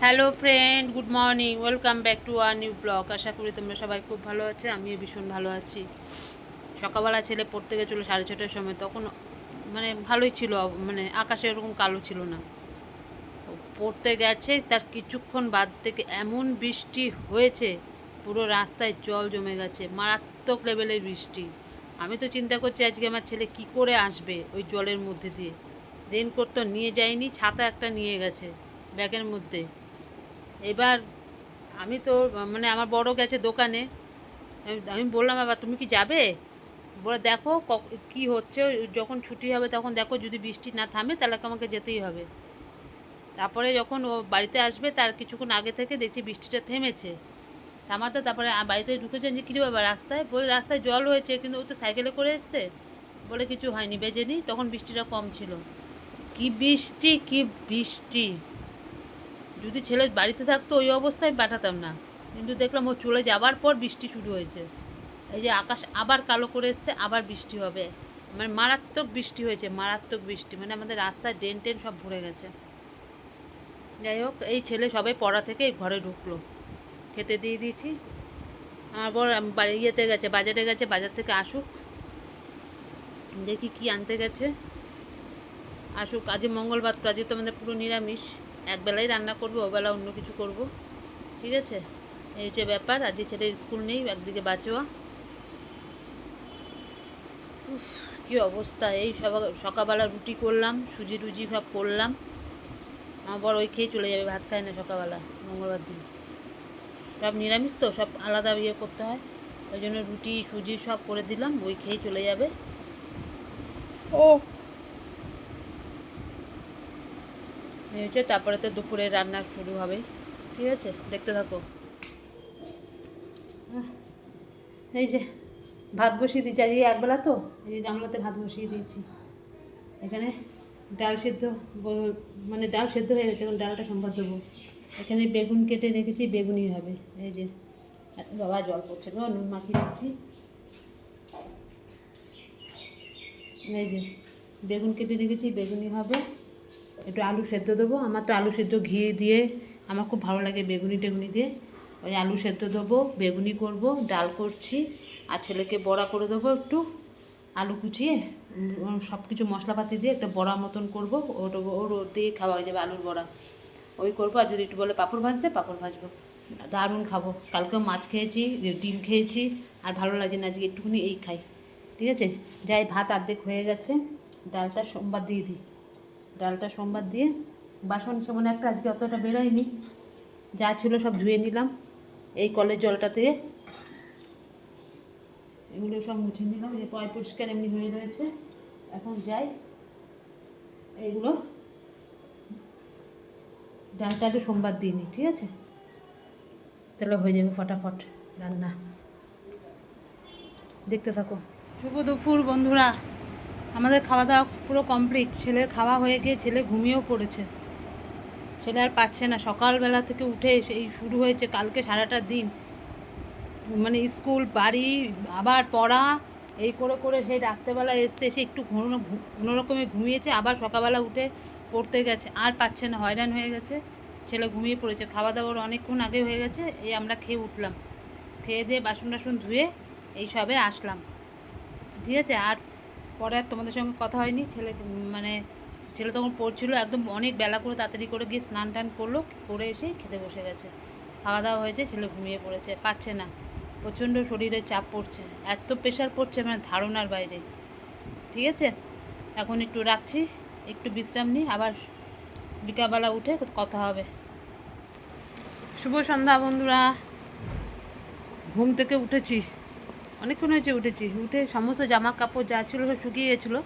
Hello friend, good morning, welcome back to our new blog. আশা করি তোমরা সবাই খুব ভালো আছো, আমিও ভীষণ ভালো আছি। সকালবেলা ছেলে পড়তে গেছিলো 6:30টার সময়, তখন মানে ভালোই ছিল, মানে আকাশে এরকম কালো ছিল না। ও পড়তে গেছে, তার কিছুক্ষণ বাদ থেকে এমন বৃষ্টি হয়েছে, পুরো রাস্তায় জল জমে গেছে, মারাত্মক লেভেলের বৃষ্টি। আমি তো চিন্তা করছি আজকে আমার ছেলে কি করে আসবে ওই জলের মধ্যে দিয়ে। রেনকোট তো নিয়ে যায়নি, ছাতা একটা নিয়ে গেছে ব্যাগের মধ্যে। এবার আমি তো মানে আমার বড় গেছে দোকানে। আমি বললাম, বাবা তুমি কি যাবে? বলে দেখো কি হচ্ছে, যখন ছুটি হবে তখন দেখো, যদি বৃষ্টি না থামে তাহলে আমাকে যেতেই হবে। তারপরে যখন ও বাড়িতে আসবে তার কিছুক্ষণ আগে থেকে দেখছি বৃষ্টিটা থেমেছে, থামাতে তারপরে বাড়িতে ঢুকেছেন যে কিছু বাবা রাস্তায়, বলে রাস্তায় জল হয়েছে, কিন্তু ও তো সাইকেলে করে এসছে, বলে কিছু হয়নি, বেজেনি, তখন বৃষ্টিটা কম ছিল। কি বৃষ্টি, কি বৃষ্টি! যদি ছেলে বাড়িতে থাকতো ওই অবস্থায় পাঠাতাম না, কিন্তু দেখলাম ও চলে যাবার পর বৃষ্টি শুরু হয়েছে। এই যে আকাশ আবার কালো করে এসছে, আবার বৃষ্টি হবে, মানে মারাত্মক বৃষ্টি হয়েছে, মারাত্মক বৃষ্টি, মানে আমাদের রাস্তায় ড্রেন টেন সব ভরে গেছে। যাই হোক, এই ছেলে সবাই পড়া থেকে ঘরে ঢুকলো, খেতে দিয়ে দিয়েছি। আমার বর বাড়ি ইয়েতে গেছে, বাজারে গেছে, বাজার থেকে আসুক, দেখি কি আনতে গেছে, আসুক। আজ মঙ্গলবার তো, আজকে তো আমাদের পুরো নিরামিষ, একবেলাই রান্না করবো, ওবেলা অন্য কিছু করব, ঠিক আছে? এই হচ্ছে ব্যাপার। আজকে ছেলের স্কুল নেই, একদিকে বাঁচোয়া। উফ, কী অবস্থা! এই সকালবেলা রুটি করলাম, সুজি টুজি সব করলাম। আমার বর ওই খেয়ে চলে যাবে, ভাত খায় না সকালবেলা, মঙ্গলবার দিন সব নিরামিষ তো, সব আলাদা ইয়ে করতে হয়, ওই জন্য রুটি সুজি সব করে দিলাম, ওই খেয়ে চলে যাবে ও। এই হচ্ছে, তারপরে তো দুপুরে রান্না শুরু হবে, ঠিক আছে? দেখতে থাকো। এই যে ভাত বসিয়ে দিয়েছি, আজকে একবেলা তো, এই যে গামলাতে ভাত বসিয়ে দিয়েছি। এখানে ডাল সেদ্ধ, মানে ডাল সেদ্ধ হয়ে গেছে, এখন ডালটা সম্বাদ দেবো। এখানে বেগুন কেটে রেখেছি, বেগুনই হবে। এই যে বাবা জল পড়ছে গো, নুন মাখিয়ে দিচ্ছি। এই যে বেগুন কেটে রেখেছি, বেগুনই হবে। একটু আলু সেদ্ধ দেবো, আমার তো আলু সেদ্ধ ঘি দিয়ে আমার খুব ভালো লাগে, বেগুনি টেগুনি দিয়ে। ওই আলু সেদ্ধ দেবো, বেগুনি করব, ডাল করছি, আর ছেলেকে বড়া করে দেবো একটু, আলু কুচিয়ে সব কিছু মশলাপাতি দিয়ে একটা বড়া মতন করবো, ওর দিয়ে খাওয়া হয়ে যাবে, আলুর বড়া ওই করবো। আর যদি একটু বলে পাঁপড় ভাজতে, পাঁপড় ভাজবো, দারুণ খাবো। কালকেও মাছ খেয়েছি, ডিম খেয়েছি, আর ভালো লাগছে না, আজকে একটুখানি এই খাই, ঠিক আছে? যাই, ভাত অর্ধেক হয়ে গেছে, ডালটা সোমবার দিয়ে দিই। ডালটা সোমবার দিয়ে, বাসন সেমন একটা আজকে অতটা বেরোয়নি, যা ছিল সব ধুয়ে নিলাম এই কলের জলটা দিয়ে, এগুলো সব মুছে নিলাম, এই পয় পরিষ্কার এমনি হয়ে রয়েছে। এখন যাই, এইগুলো ডালটা আগে সোমবার দিয়ে নিই, ঠিক আছে? তাহলে হয়ে যাবে ফটাফট রান্না। দেখতে থাকো। শুভ দুপুর বন্ধুরা, আমাদের খাওয়া দাওয়া পুরো কমপ্লিট, ছেলের খাওয়া হয়ে গিয়ে ছেলে ঘুমিয়েও পড়েছে। ছেলে আর পাচ্ছে না, সকালবেলা থেকে উঠে এই শুরু হয়েছে, কালকে সারাটা দিন মানে স্কুল বাড়ি আবার পড়া, এই করে করে সেই রাত্রেবেলা এসছে, এসে একটু কোনো রকমে ঘুমিয়েছে, আবার সকালবেলা উঠে পড়তে গেছে, আর পাচ্ছে না, হয়রান হয়ে গেছে। ছেলে ঘুমিয়ে পড়েছে, খাওয়া দাওয়ার অনেকক্ষণ আগে হয়ে গেছে, এই আমরা খেয়ে উঠলাম, খেয়ে দিয়ে বাসন টাসন ধুয়ে এই সবে আসলাম, ঠিক আছে? আর পরে আর তোমাদের সঙ্গে কথা হয়নি। মানে ছেলে তখন পড়ছিল, একদম অনেক বেলা করে তাড়াতাড়ি করে গিয়ে স্নান টান করলো, করে এসেই খেতে বসে গেছে, খাওয়া দাওয়া হয়েছে, ছেলে ঘুমিয়ে পড়েছে, পাচ্ছে না, প্রচণ্ড শরীরে চাপ পড়ছে, এত প্রেশার পড়ছে মানে ধারণার বাইরে, ঠিক আছে? এখন একটু রাখছি, একটু বিশ্রাম নিই, আবার বিকালবেলা উঠে কথা হবে। শুভ সন্ধ্যা বন্ধুরা, ঘুম থেকে উঠেছি, অনেকক্ষণ হয়েছে উঠেছি, উঠে সমস্ত জামা কাপড় যা ছিল সব শুকিয়ে গেছিলো,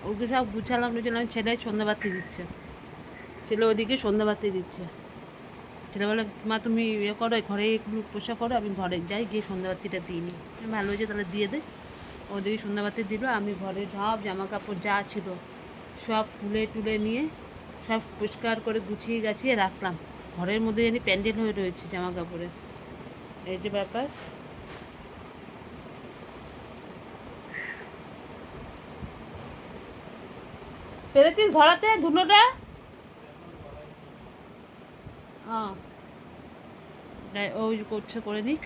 ওগুলো সব গুছালাম টুছালাম। ছেলে সন্ধ্যাবাতি দিচ্ছে, ছেলে ওদিকে সন্ধ্যাবাতি দিচ্ছে। ছেলে বলে, মা তুমি ইয়ে করো, ঘরে একটু পোষা করো, আমি ঘরে যাই, গিয়ে সন্ধ্যাবাতিটা দিই নি। ভালো হয়েছে, তাহলে দিয়ে দে। ওদিকে সন্ধ্যাবাতি দিল, আমি ঘরে সব জামা কাপড় যা ছিল সব তুলে টুলে নিয়ে সব পরিষ্কার করে গুছিয়ে গাছিয়ে রাখলাম। ঘরের মধ্যে জানি প্যান্ডেল হয়ে রয়েছে জামা কাপড়ে, এই যে ব্যাপার। পেরেছিস ধরাতে ধুনোটা? ওই করছে, করে নিক,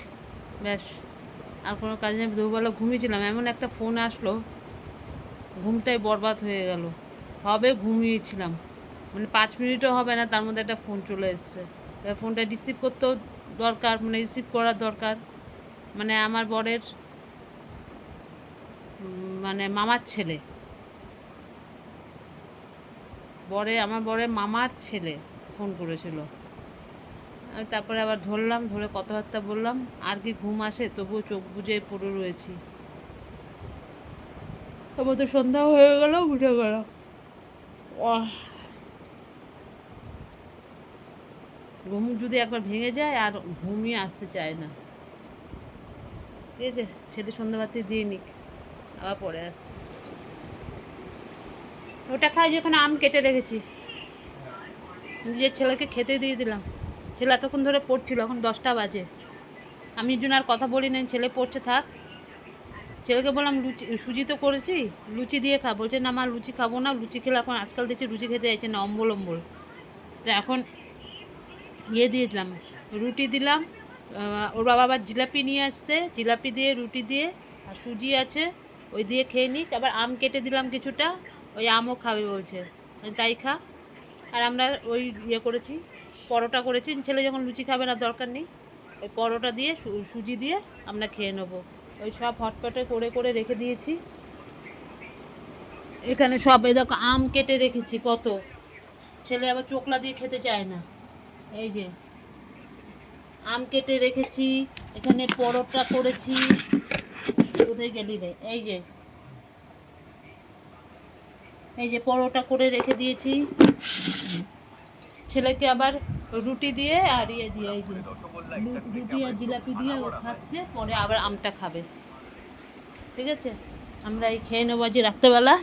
ব্যাস। আর কোনো কাজ নেই। দুবেলা ঘুমিয়েছিলাম, এমন একটা ফোন আসলো, ঘুমটাই বরবাদ হয়ে গেল। হবে ঘুমিয়েছিলাম, মানে 5 মিনিটও হবে না, তার মধ্যে একটা ফোন চলে এসছে। এবার ফোনটা রিসিভ করতেও দরকার, মানে রিসিভ করার দরকার, মানে আমার বরের মানে মামার ছেলে, আমার বরের মামার ছেলে ফোন করেছিল। তারপরে আবার ধরলাম, ধরে কথাবার্তা বললাম। আর কি ঘুম আসে, তবুও চোখ বুজে পড়ে রয়েছি। তারপর তো সন্ধ্যা হয়ে গেল, উঠে গেল। ঘুম যদি একবার ভেঙে যায় আর ঘুমিয়ে আসতে চায় না। ঠিক আছে, ছেলে সন্ধ্যাবাতি দিয়ে নিক, আবার পরে আস। ওটা খাই, যেখানে আম কেটে রেখেছি, নিজের ছেলেকে খেতে দিয়ে দিলাম। ছেলে এতক্ষণ ধরে পড়ছিল, এখন 10টা বাজে। আমি এই জন্য আর কথা বলি না, ছেলে পড়ছে থাক। ছেলেকে বললাম লুচি সুজি তো করেছি, লুচি দিয়ে খা। বলছে না মা, লুচি খাবো না, লুচি খেলে এখন আজকাল দেখছি লুচি খেতে চাইছে না, অম্বল অম্বল। তো এখন দিয়েছিলাম, রুটি দিলাম। ওর বাবা আবার জিলাপি নিয়ে আসছে, জিলাপি দিয়ে রুটি দিয়ে, আর সুজি আছে, ওই দিয়ে খেয়ে নিক। আবার আম কেটে দিলাম কিছুটা, ওই আমও খাবে বলছে, তাই খা। আর আমরা ওই করেছি, পরোটা করেছি। ছেলে যখন লুচি খাবে না, দরকার নেই, ওই পরোটা দিয়ে সুজি দিয়ে আমরা খেয়ে নেবো। ওই সব হটপটে করে করে রেখে দিয়েছি। এখানে সব এই দেখো আম কেটে রেখেছি কত। ছেলে আবার চোকলা দিয়ে খেতে চায় না। এই যে আম কেটে রেখেছি, এখানে পরোটা করেছি। কোথায় গেলি রে? এই যে পরোটা করে রেখে দিয়েছি। ছেলেকে আবার রুটি দিয়ে আর দিয়ে, এই যে রুটি আর জিলাপি দিয়ে ও খাচ্ছে, পরে আবার আমটা খাবে। ঠিক আছে, আমরা এই খেয়ে নেবো আজ রাত্রেবেলা।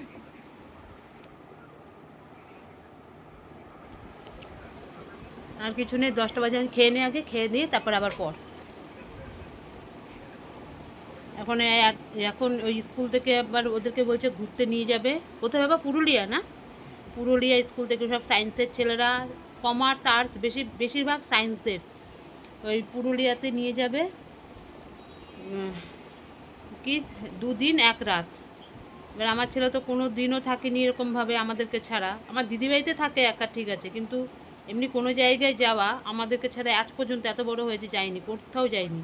আর কিছু নেই, 10টা বাজে আমি খেয়ে নিই, আগে খেয়ে নিয়ে তারপর আবার পর। এখন এখন ওই স্কুল থেকে আবার ওদেরকে বলছে ঘুরতে নিয়ে যাবে। কোথায় বাবা? পুরুলিয়া না? পুরুলিয়া স্কুল থেকে সব সায়েন্সের ছেলেরা, কমার্স আর্টস বেশিরভাগ সায়েন্সদের, ওই পুরুলিয়াতে নিয়ে যাবে। কি 2 দিন 1 রাত। এবার আমার ছেলে তো কোনো দিনও থাকেনি এরকমভাবে আমাদেরকে ছাড়া। আমার দিদিবাড়িতে থাকে একা, ঠিক আছে, কিন্তু এমনি কোনো জায়গায় যাওয়া আমাদেরকে ছাড়া আজ পর্যন্ত, এত বড় হয়েছে, যায়নি, কোথাও যায়নি।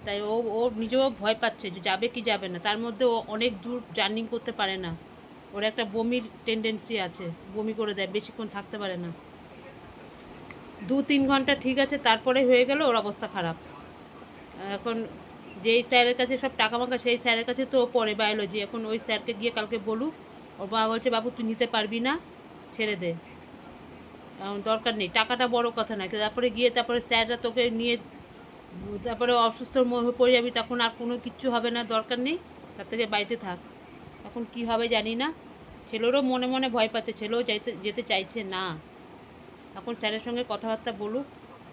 তাই ও নিজেও ভয় পাচ্ছে যে যাবে কি যাবে না। তার মধ্যে ও অনেক দূর জার্নি করতে পারে না, ওর একটা বমির টেন্ডেন্সি আছে, বমি করে দেয়, বেশিক্ষণ থাকতে পারে না। 2-3 ঘন্টা ঠিক আছে, তারপরে হয়ে গেল ওর অবস্থা খারাপ। এখন যেই স্যারের কাছে সব টাকা মাকা, সেই স্যারের কাছে তো পড়ে বায়োলজি। এখন ওই স্যারকে গিয়ে কালকে বলুক। ওর বাবা বলছে বাবু তুই নিতে পারবি না, ছেড়ে দে, দরকার নেই, টাকাটা বড় কথা না। তারপরে গিয়ে তারপরে স্যাররা তোকে নিয়ে তারপরে অসুস্থ হয়ে পড়ে যাবি, তখন আর কোনো কিচ্ছু হবে না, দরকার নেই, তার থেকে বাড়িতে থাক। এখন কি হবে জানি না। ছেলেরও মনে মনে ভয় পাচ্ছে, ছেলেও যেতে চাইছে না। এখন স্যারের সঙ্গে কথাবার্তা বলুক।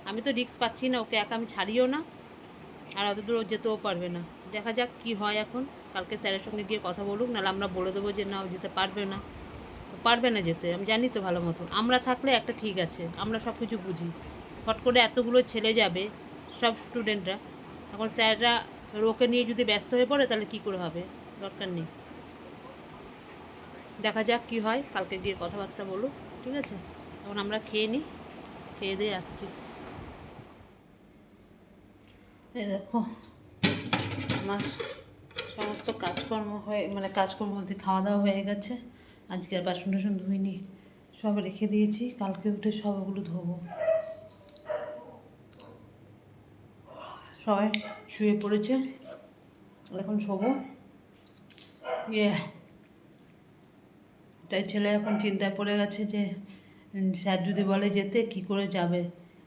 আমি তো রিস্ক পাচ্ছি না, ওকে একা আমি ছাড়িও না, আর অত দূর যেতেও পারবে না। দেখা যাক কি হয় এখন। কালকে স্যারের সঙ্গে গিয়ে কথা বলুক, নাহলে আমরা বলে দেবো যে না, ও যেতে পারবে না, পারবে না যেতে। আমি জানি তো ভালো মতো, আমরা থাকলে একটা ঠিক আছে, আমরা সব কিছু বুঝি। হট করে এতগুলো ছেলে যাবে, সব স্টুডেন্টরা, এখন স্যাররা ওকে নিয়ে যদি ব্যস্ত হয়ে পড়ে, তাহলে কী করে হবে? দরকার নেই, দেখা যাক কি হয়, কালকে গিয়ে কথাবার্তা বলুক। ঠিক আছে, এখন আমরা খেয়ে নিই, খেয়ে দিয়ে আসছি। এই দেখো আমার সমস্ত কাজকর্ম হয়ে, মানে কাজকর্ম বলতে খাওয়া দাওয়া হয়ে গেছে। আজকে আর বাসন টাসন ধুইনি, সব রেখে দিয়েছি, কালকে উঠে সব ওগুলো ধোবো। সবাই শুয়ে পড়েছে, এখন শোবো। তাই ছেলে এখন চিন্তায় পড়ে গেছে যে স্যার যদি বলে যেতে, কি করে যাবে।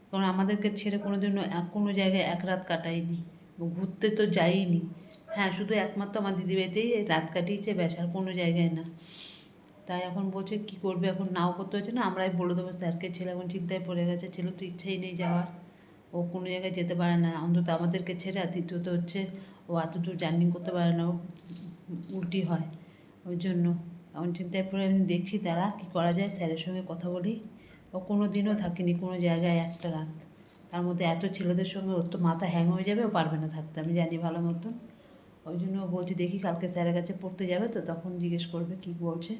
কারণ আমাদেরকে ছেড়ে কোনো দিন কোনো জায়গায় 1 রাত কাটাইনি, ঘুরতে তো যাইনি। হ্যাঁ, শুধু একমাত্র আমার দিদিবাড়িতেই রাত কাটিয়েছে, ব্যাস, আর কোনো জায়গায় না। তাই এখন বলছে কি করবে, এখন নাও করতে হচ্ছে না, আমরাই বলে দেবো স্যারকে। ছেলে এখন চিন্তায় পড়ে গেছে, ছেলে তো ইচ্ছেই নেই যাওয়ার, ও কোনো জায়গায় যেতে পারে না, অন্তত আমাদেরকে ছেড়ে। আর দ্বিতীয়ত হচ্ছে ও এত দূর জার্নি করতে পারে না, ও উল্টি হয়, ওই জন্য এখন চিন্তায় পড়ে আমি দেখছি, তারা কী করা যায়, স্যারের সঙ্গে কথা বলি, ও কোনো দিনও থাকেনি কোনো জায়গায় একটা রাত। তার মধ্যে এত ছেলেদের সঙ্গে ওর তো মাথা হ্যাং হয়ে যাবে, ও পারবে না থাকতে, আমি জানি ভালো মতন। ওই জন্য বলছি দেখি কালকে স্যারের কাছে পড়তে যাবে তো, তখন জিজ্ঞেস করবে কী বলছে।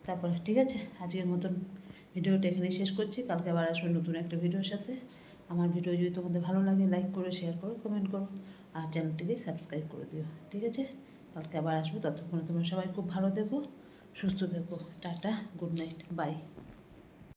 তারপরে ঠিক আছে, আজকের মতন ভিডিওটা এখানে শেষ করছি। কালকে আবার আসবে নতুন একটা ভিডিওর সাথে। আমার ভিডিও যদি তোমাদের ভালো লাগে লাইক করো, শেয়ার করো, কমেন্ট করো, আর চ্যানেলটিকে সাবস্ক্রাইব করে দিও। ঠিক আছে, কালকে আবার আসবো। ততক্ষণে তোমরা সবাই খুব ভালো থেকো, সুস্থ থেকো। Tata, good night, by.